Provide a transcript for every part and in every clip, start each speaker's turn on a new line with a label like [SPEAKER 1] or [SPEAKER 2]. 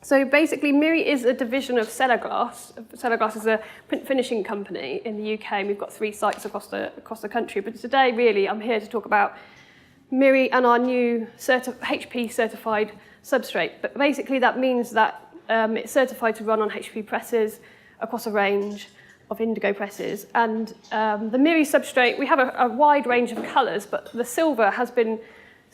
[SPEAKER 1] So basically, Mirri is a division of Cellarglass. Cellarglass is a print finishing company in the UK, and we've got 3 sites across the country. But today, really, I'm here to talk about Mirri and our new HP certified substrate. But basically, that means that it's certified to run on HP presses across a range of Indigo presses. And the Mirri substrate, we have a wide range of colours, but the silver has been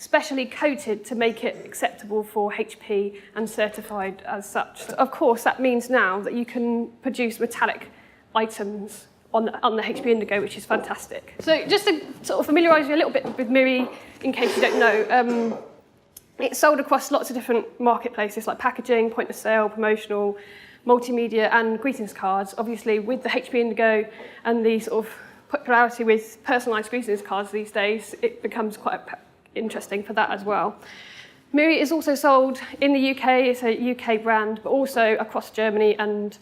[SPEAKER 1] specially coated to make it acceptable for HP and certified as such. Of course, that means now that you can produce metallic items on the HP Indigo, which is fantastic. So just to sort of familiarise you a little bit with Mirri, in case you don't know, it's sold across lots of different marketplaces like packaging, point of sale, promotional, multimedia and greetings cards. Obviously, with the HP Indigo and the sort of popularity with personalised greetings cards these days, it becomes quite interesting for that as well. Mirri is also sold in the UK, it's a UK brand, but also across Germany and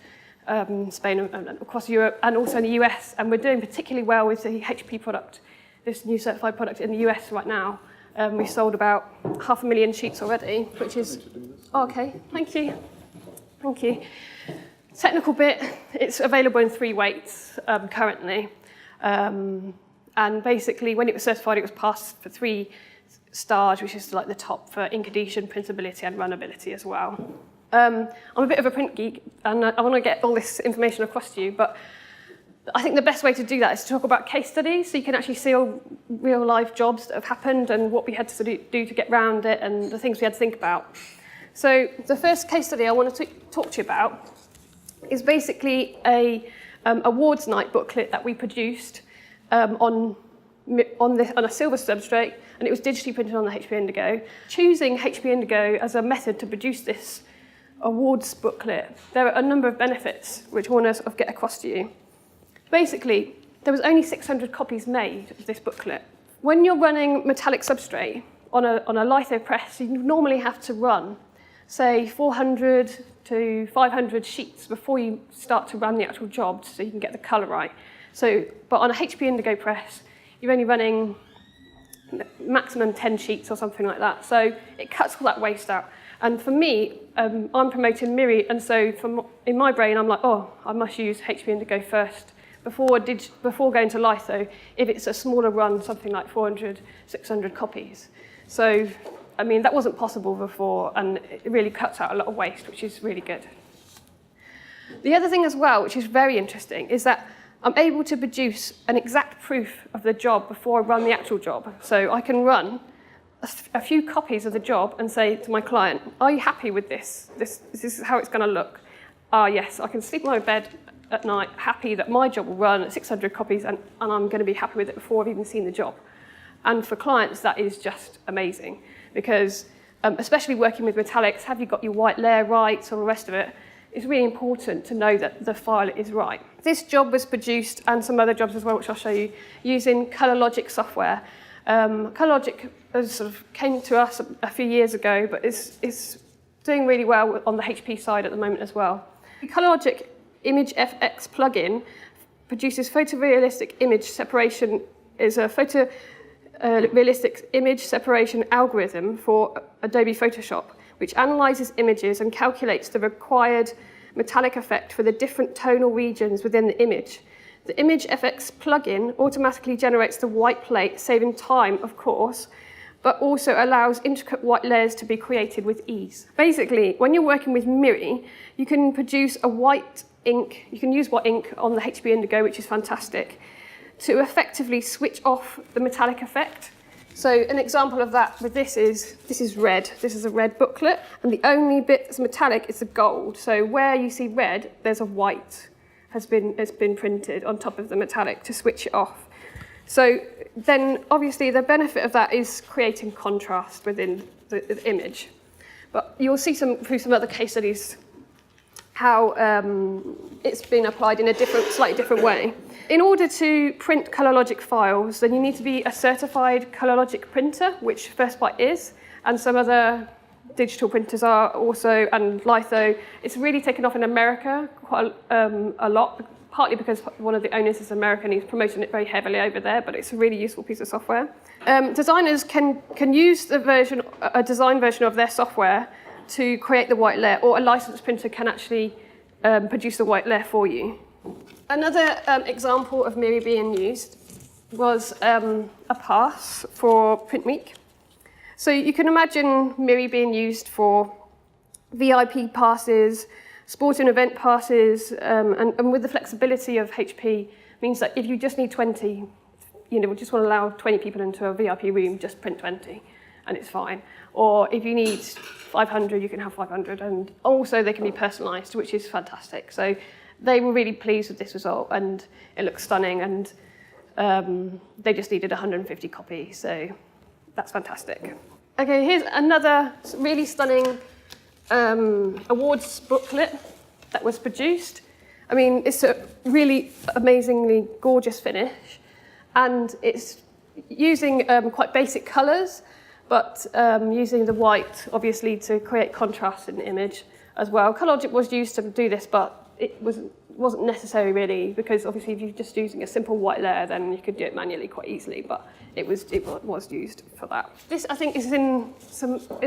[SPEAKER 1] Spain and across Europe and also in the US. And we're doing particularly well with the HP product, this new certified product in the US right now. We've sold about 500,000 sheets already, which is... Oh, okay, thank you. Thank you. Technical bit, it's available in 3 weights currently. And basically, when it was certified, it was passed for 3 stars, which is like the top for ink adhesion, printability and runnability as well. I'm a bit of a print geek and I want to get all this information across to you, but I think the best way to do that is to talk about case studies, so you can actually see all real life jobs that have happened and what we had to do to get around it and the things we had to think about. So the first case study I want to talk to you about is basically a awards night booklet that we produced on a silver substrate, and it was digitally printed on the HP Indigo. Choosing HP Indigo as a method to produce this awards booklet, there are a number of benefits which I want to sort of get across to you. Basically, there was only 600 copies made of this booklet. When you're running metallic substrate on a litho press, you normally have to run, say, 400 to 500 sheets before you start to run the actual job so you can get the colour right. But on a HP Indigo press, you're only running maximum 10 sheets or something like that. So it cuts all that waste out. And for me, I'm promoting Mirri, and so in my brain, I'm like, oh, I must use HP Indigo first before going to litho, if it's a smaller run, something like 400, 600 copies. So, I mean, that wasn't possible before, and it really cuts out a lot of waste, which is really good. The other thing as well, which is very interesting, is that I'm able to produce an exact proof of the job before I run the actual job. So I can run a few copies of the job and say to my client, are you happy with this? This is how it's going to look. Yes, I can sleep in my bed at night happy that my job will run at 600 copies and I'm going to be happy with it before I've even seen the job. And for clients, that is just amazing because especially working with metallics, have you got your white layer right, or the rest of it, it's really important to know that the file is right. This job was produced, and some other jobs as well, which I'll show you, using ColorLogic software. ColorLogic sort of came to us a few years ago, but it's doing really well on the HP side at the moment as well. The ColorLogic Image FX plugin produces photorealistic image separation, is a photorealistic image separation algorithm for Adobe Photoshop, which analyzes images and calculates the required metallic effect for the different tonal regions within the image. The Image FX plugin automatically generates the white plate, saving time, of course, but also allows intricate white layers to be created with ease. Basically, when you're working with Mirri, you can produce a white ink, you can use white ink on the HP Indigo, which is fantastic, to effectively switch off the metallic effect. So an example of that with this is red. This is a red booklet, and the only bit that's metallic is the gold. So where you see red, there's a white has been printed on top of the metallic to switch it off. So then obviously the benefit of that is creating contrast within the image. But you'll see through some other case studies how it's been applied in a slightly different way. In order to print ColorLogic files, then you need to be a certified ColorLogic printer, which 1stByte is, and some other digital printers are also, and litho. It's really taken off in America quite a lot, partly because one of the owners is American, he's promoting it very heavily over there, but it's a really useful piece of software. Designers can use a design version of their software to create the white layer, or a licensed printer can actually produce the white layer for you. Another example of Mirri being used was a pass for Print Week. So you can imagine Mirri being used for VIP passes, sport and event passes, and with the flexibility of HP, means that if you just need 20, we just want to allow 20 people into a VIP room, just print 20, and it's fine. Or if you need 500, you can have 500, and also they can be personalised, which is fantastic. So they were really pleased with this result, and it looks stunning, and they just needed 150 copies, so that's fantastic. Okay, here's another really stunning awards booklet that was produced. I mean, it's a really amazingly gorgeous finish, and it's using quite basic colours, but using the white, obviously, to create contrast in the image as well. ColorLogic was used to do this, but it wasn't necessary really, because obviously if you're just using a simple white layer, then you could do it manually quite easily, but it was used for that. This, I think, is in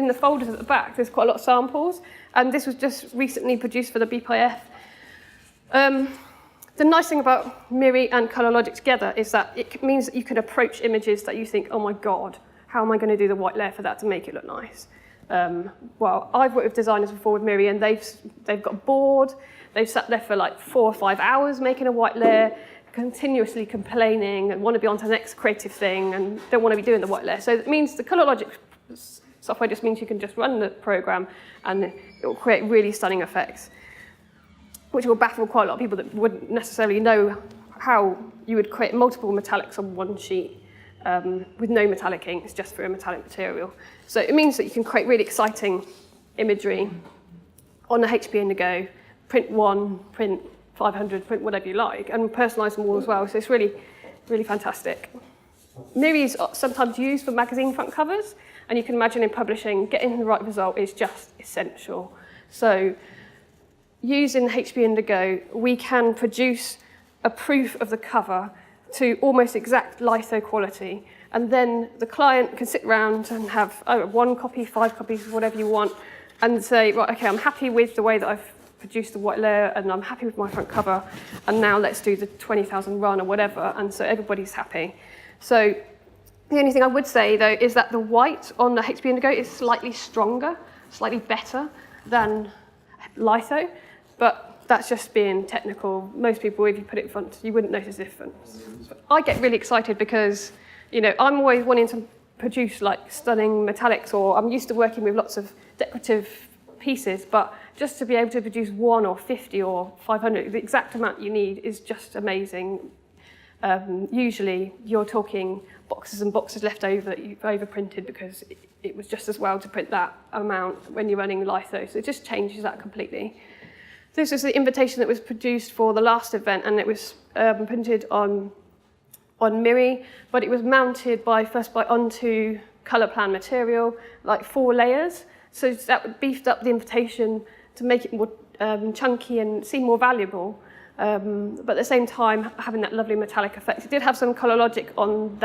[SPEAKER 1] the folders at the back. There's quite a lot of samples, and this was just recently produced for the BPIF. The nice thing about Mirri and ColorLogic together is that it means that you can approach images that you think, oh my God, how am I going to do the white layer for that to make it look nice? Well, I've worked with designers before with Mirri, and they've got bored. They've sat there for like 4 or 5 hours making a white layer, continuously complaining and want to be on to the next creative thing and don't want to be doing the white layer. So it means the ColorLogic software just means you can just run the program and it will create really stunning effects, which will baffle quite a lot of people that wouldn't necessarily know how you would create multiple metallics on one sheet with no metallic inks, just for a metallic material. So it means that you can create really exciting imagery on the HP Indigo, print 1, print 500, print whatever you like, and personalise them all as well. So it's really, really fantastic. Mirri is sometimes used for magazine front covers, and you can imagine in publishing, getting the right result is just essential. So using the HP Indigo, we can produce a proof of the cover to almost exact litho quality, and then the client can sit around and have 1 copy, 5 copies, whatever you want, and say, right, okay, I'm happy with the way that I've produced the white layer, and I'm happy with my front cover, and now let's do the 20,000 run or whatever, and so everybody's happy. So the only thing I would say, though, is that the white on the HP Indigo is slightly stronger, slightly better than litho, but that's just being technical. Most people, if you put it in front, you wouldn't notice the difference. I get really excited because, I'm always wanting to produce like stunning metallics, or I'm used to working with lots of decorative pieces, but just to be able to produce 1 or 50 or 500, the exact amount you need is just amazing. Usually you're talking boxes and boxes left over that you've overprinted because it was just as well to print that amount when you're running litho. So it just changes that completely. This is the invitation that was produced for the last event, and it was printed on Mirri, but it was mounted by 1stByte onto colour plan material, like 4 layers. So that beefed up the invitation to make it more chunky and seem more valuable, but at the same time having that lovely metallic effect. It did have some ColorLogic on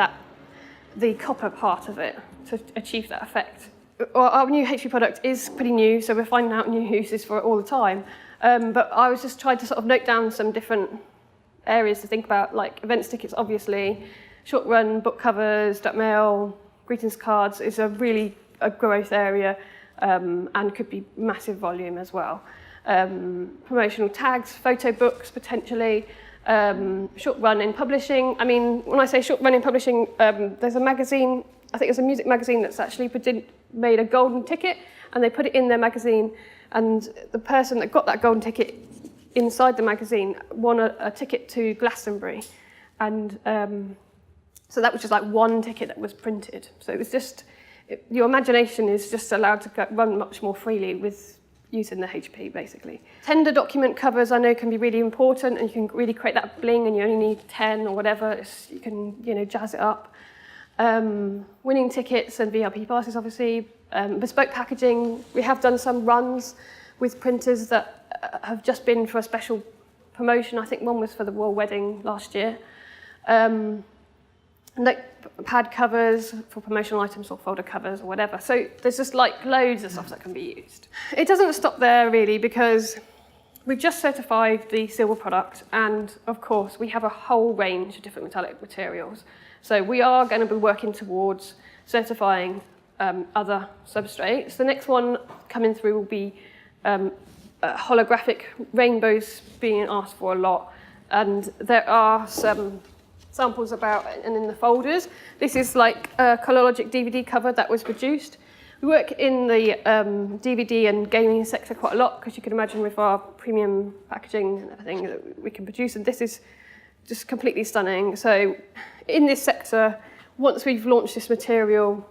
[SPEAKER 1] the copper part of it to achieve that effect. Our new HP product is pretty new, so we're finding out new uses for it all the time. But I was just trying to sort of note down some different areas to think about, like events tickets, obviously, short run book covers, direct mail, greetings cards is a growth area. And could be massive volume as well. Promotional tags, photo books potentially, short run in publishing. I mean, when I say short run in publishing, there's a magazine, I think it's a music magazine that's actually made a golden ticket, and they put it in their magazine, and the person that got that golden ticket inside the magazine won a ticket to Glastonbury. And so that was just like 1 ticket that was printed. So it was just, your imagination is just allowed to run much more freely with using the HP, basically. Tender document covers I know can be really important, and you can really create that bling, and you only need 10 or whatever. You can jazz it up. Winning tickets and VIP passes, obviously. Bespoke packaging. We have done some runs with printers that have just been for a special promotion. I think one was for the royal wedding last year. notepad covers for promotional items or folder covers or whatever. So there's just like loads of stuff that can be used. It doesn't stop there really, because we've just certified the silver product, and of course we have a whole range of different metallic materials. So we are going to be working towards certifying other substrates. The next one coming through will be holographic rainbows, being asked for a lot, and there are some samples about and in the folders. This is like a ColorLogic DVD cover that was produced. We work in the DVD and gaming sector quite a lot, because you can imagine with our premium packaging and everything that we can produce, and this is just completely stunning. So in this sector, once we've launched this material,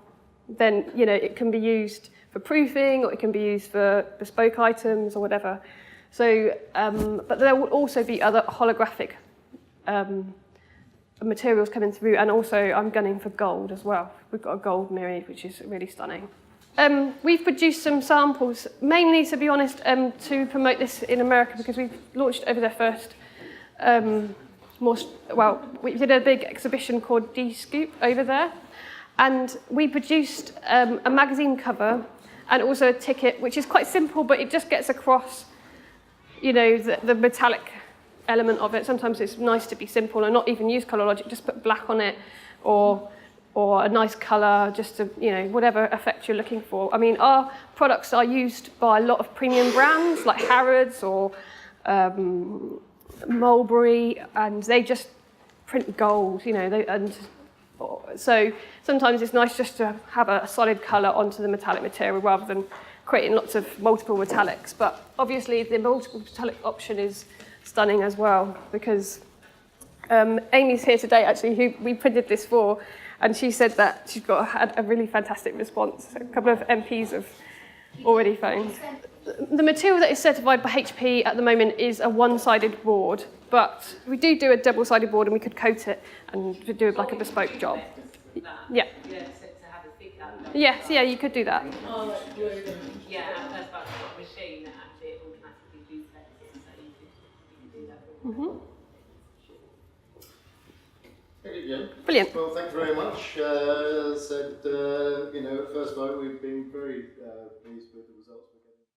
[SPEAKER 1] then it can be used for proofing, or it can be used for bespoke items or whatever. So, but there will also be other holographic materials coming through, and also I'm gunning for gold as well. We've got a gold Mirri, which is really stunning. We've produced some samples, mainly, to be honest, to promote this in America, because we've launched over their first, we did a big exhibition called D-Scoop over there, and we produced a magazine cover and also a ticket, which is quite simple, but it just gets across, the metallic element of it. Sometimes it's nice to be simple and not even use ColorLogic, just put black on it, or a nice colour, just to, whatever effect you're looking for. I mean, our products are used by a lot of premium brands like Harrods or Mulberry, and they just print gold, so sometimes it's nice just to have a solid colour onto the metallic material rather than creating lots of multiple metallics. But obviously the multiple metallic option is stunning as well, because Amy's here today actually, who we printed this for, and she said that she's had a really fantastic response. A couple of MPs have already phoned. The material that is certified by HP at the moment is a one-sided board, but we do a double-sided board, and we could coat it and do like a bespoke job. Yeah. Yes, yeah, you could do that.
[SPEAKER 2] Yeah, that's about a machine that actually automatically duplicates it, so you could do that.
[SPEAKER 1] Mm-hmm.
[SPEAKER 3] Thank you, Jen.
[SPEAKER 1] Brilliant.
[SPEAKER 3] Well, thank you very much. As I said, at 1stByte, we've been very pleased with the results.